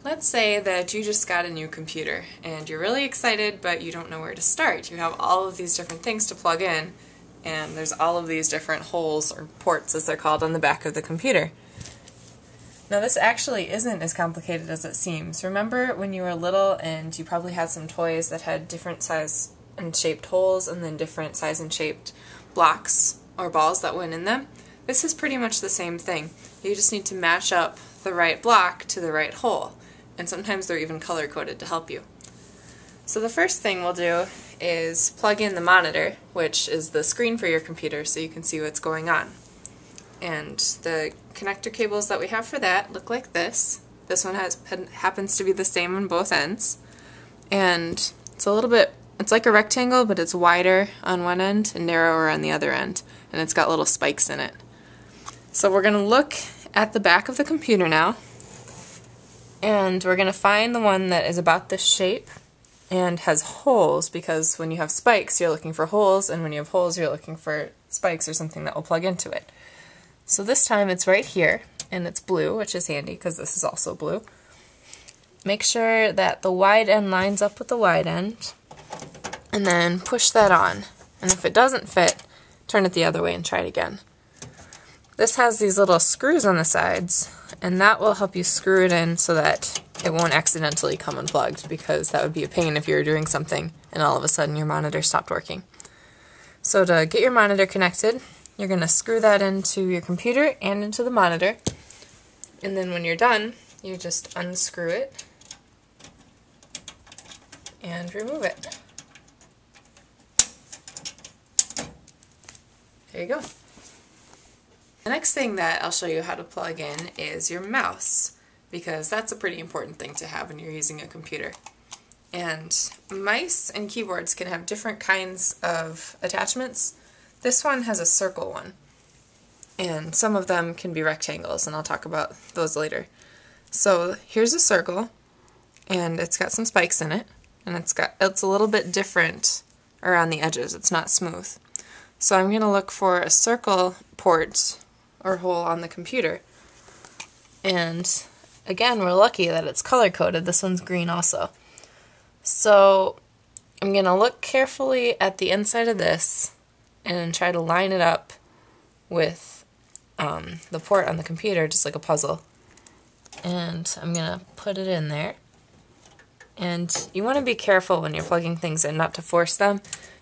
Let's say that you just got a new computer and you're really excited but you don't know where to start. You have all of these different things to plug in and there's all of these different holes or ports as they're called on the back of the computer. Now this actually isn't as complicated as it seems. Remember when you were little and you probably had some toys that had different size and shaped holes and then different size and shaped blocks or balls that went in them? This is pretty much the same thing. You just need to match up the right block to the right hole. And sometimes they're even color-coded to help you. So the first thing we'll do is plug in the monitor, which is the screen for your computer so you can see what's going on. And the connector cables that we have for that look like this. This one happens to be the same on both ends. And it's like a rectangle, but it's wider on one end and narrower on the other end. And it's got little spikes in it. So we're going to look at the back of the computer now. And we're going to find the one that is about this shape and has holes, because when you have spikes you're looking for holes, and when you have holes you're looking for spikes or something that will plug into it. So this time it's right here, and it's blue, which is handy because this is also blue. Make sure that the wide end lines up with the wide end, and then push that on. And if it doesn't fit, turn it the other way and try it again. This has these little screws on the sides, and that will help you screw it in so that it won't accidentally come unplugged, because that would be a pain if you were doing something and all of a sudden your monitor stopped working. So to get your monitor connected, you're going to screw that into your computer and into the monitor, and then when you're done, you just unscrew it and remove it. There you go. The next thing that I'll show you how to plug in is your mouse, because that's a pretty important thing to have when you're using a computer. And mice and keyboards can have different kinds of attachments. This one has a circle one, and some of them can be rectangles, and I'll talk about those later. So here's a circle, and it's got some spikes in it, and it's a little bit different around the edges. It's not smooth. So I'm going to look for a circle port or hole on the computer. And again, we're lucky that it's color-coded. This one's green also. So I'm going to look carefully at the inside of this and try to line it up with the port on the computer, just like a puzzle. And I'm going to put it in there. And you want to be careful when you're plugging things in not to force them,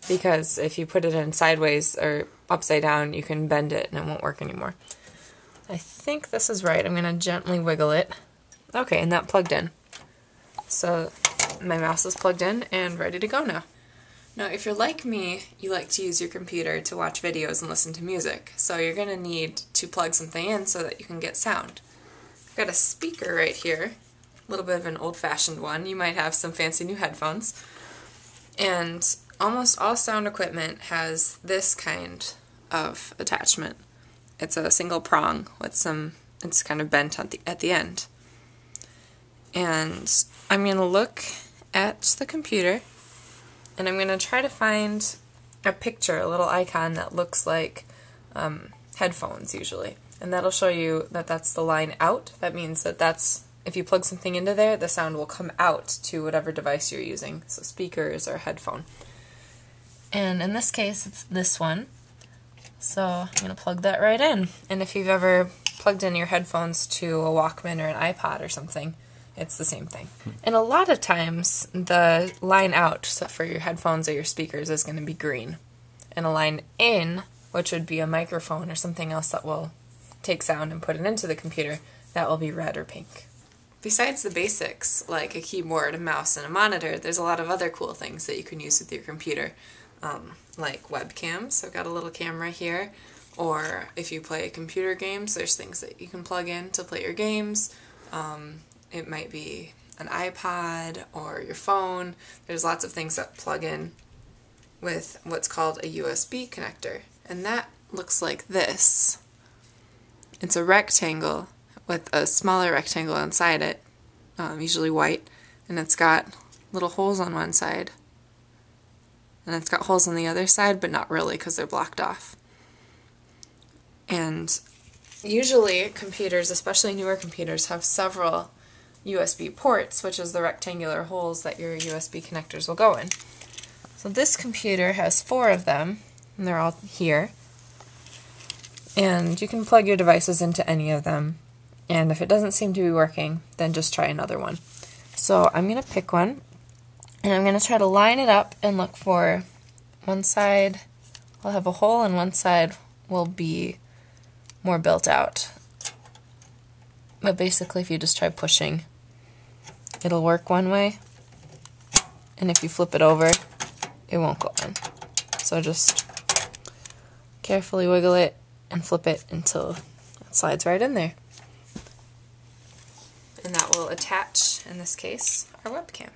because if you put it in sideways or upside down, you can bend it and it won't work anymore. I think this is right. I'm going to gently wiggle it. Okay, and that plugged in. So my mouse is plugged in and ready to go now. Now, if you're like me, you like to use your computer to watch videos and listen to music, so you're going to need to plug something in so that you can get sound. I've got a speaker right here, a little bit of an old-fashioned one. You might have some fancy new headphones. And almost all sound equipment has this kind of attachment. It's a single prong with it's kind of bent at the end. And I'm going to look at the computer, and I'm going to try to find a picture, a little icon that looks like headphones usually. And that'll show you that that's the line out. That means that if you plug something into there, the sound will come out to whatever device you're using, so speakers or headphone. And in this case, it's this one. So I'm going to plug that right in. And if you've ever plugged in your headphones to a Walkman or an iPod or something, it's the same thing. And a lot of times, the line out for your headphones or your speakers is going to be green. And a line in, which would be a microphone or something else that will take sound and put it into the computer, that will be red or pink. Besides the basics, like a keyboard, a mouse, and a monitor, there's a lot of other cool things that you can use with your computer, like webcams. So I've got a little camera here, or if you play computer games, there's things that you can plug in to play your games. It might be an iPod or your phone. There's lots of things that plug in with what's called a USB connector, and that looks like this. It's a rectangle with a smaller rectangle inside it, usually white, and it's got little holes on one side. And it's got holes on the other side, but not really because they're blocked off. And usually computers, especially newer computers, have several USB ports, which is the rectangular holes that your USB connectors will go in. So this computer has 4 of them, and they're all here. And you can plug your devices into any of them, and if it doesn't seem to be working, then just try another one. So I'm going to pick one, and I'm going to try to line it up and look for one side will have a hole and one side will be more built out. But basically, if you just try pushing, it'll work one way, and if you flip it over, it won't go in. So just carefully wiggle it and flip it until it slides right in there. And that will attach, in this case, our webcam.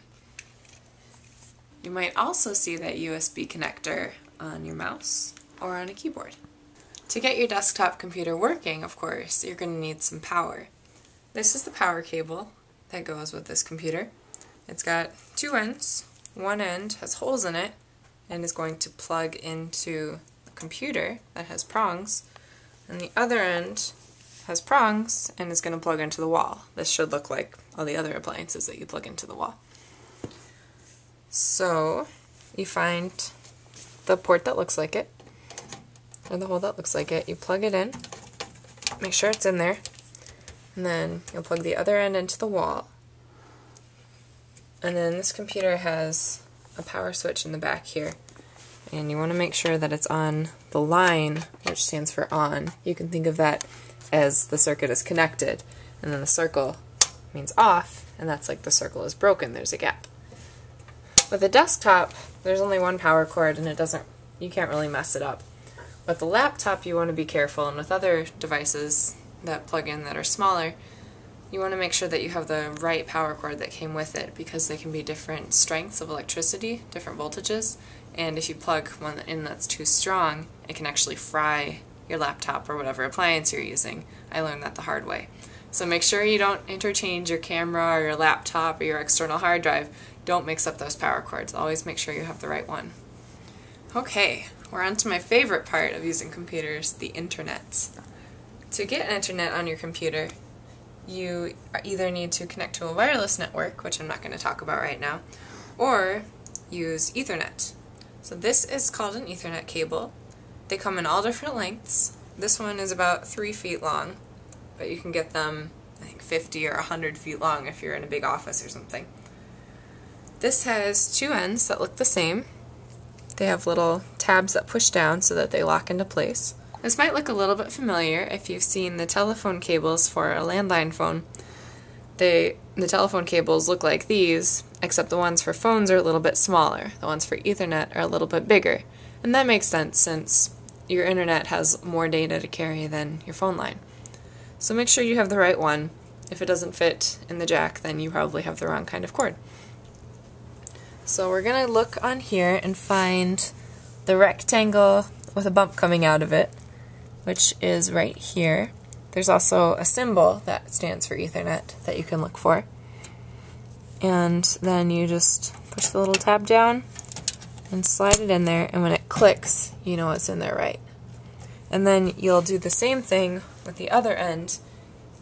You might also see that USB connector on your mouse or on a keyboard. To get your desktop computer working, of course, you're going to need some power. This is the power cable that goes with this computer. It's got 2 ends. One end has holes in it and is going to plug into the computer that has prongs, and the other end has prongs and is going to plug into the wall. This should look like all the other appliances that you plug into the wall. So you find the port that looks like it, or the hole that looks like it, you plug it in, make sure it's in there, and then you'll plug the other end into the wall. And then this computer has a power switch in the back here, and you want to make sure that it's on the line, which stands for on. You can think of that as the circuit is connected, and then the circle means off, and that's like the circle is broken, there's a gap. With a desktop, there's only one power cord and you can't really mess it up. With the laptop, you want to be careful, and with other devices that plug in that are smaller, you want to make sure that you have the right power cord that came with it, because they can be different strengths of electricity, different voltages, and if you plug one in that's too strong, it can actually fry your laptop or whatever appliance you're using. I learned that the hard way. So make sure you don't interchange your camera or your laptop or your external hard drive. Don't mix up those power cords. Always make sure you have the right one. Okay, we're on to my favorite part of using computers, the internet. To get internet on your computer, you either need to connect to a wireless network, which I'm not going to talk about right now, or use Ethernet. So this is called an Ethernet cable. They come in all different lengths. This one is about 3 feet long, but you can get them, I think, 50 or 100 feet long if you're in a big office or something. This has 2 ends that look the same. They have little tabs that push down so that they lock into place. This might look a little bit familiar if you've seen the telephone cables for a landline phone. The telephone cables look like these, except the ones for phones are a little bit smaller. The ones for Ethernet are a little bit bigger. And that makes sense since your internet has more data to carry than your phone line. So make sure you have the right one. If it doesn't fit in the jack, then you probably have the wrong kind of cord. So we're going to look on here and find the rectangle with a bump coming out of it, which is right here. There's also a symbol that stands for Ethernet that you can look for. And then you just push the little tab down and slide it in there, and when it clicks, you know it's in there right. And then you'll do the same thing with the other end,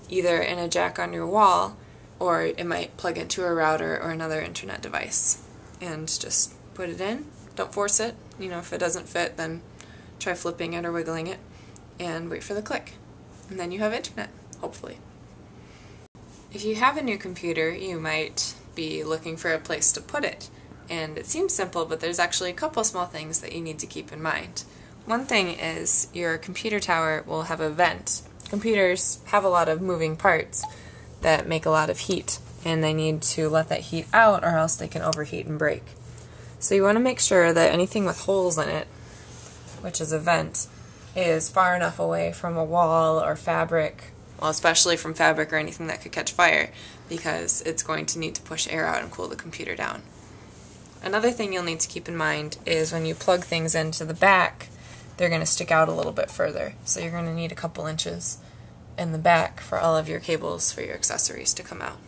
either in a jack on your wall, or it might plug into a router or another internet device. And just put it in. Don't force it. You know, if it doesn't fit, then try flipping it or wiggling it, and wait for the click. And then you have internet, hopefully. If you have a new computer, you might be looking for a place to put it. And it seems simple, but there's actually a couple small things that you need to keep in mind. One thing is your computer tower will have a vent. Computers have a lot of moving parts that make a lot of heat, and they need to let that heat out or else they can overheat and break. So you want to make sure that anything with holes in it, which is a vent, is far enough away from a wall or fabric, well, especially from fabric or anything that could catch fire, because it's going to need to push air out and cool the computer down. Another thing you'll need to keep in mind is when you plug things into the back, they're going to stick out a little bit further. So you're going to need a couple inches in the back for all of your cables for your accessories to come out.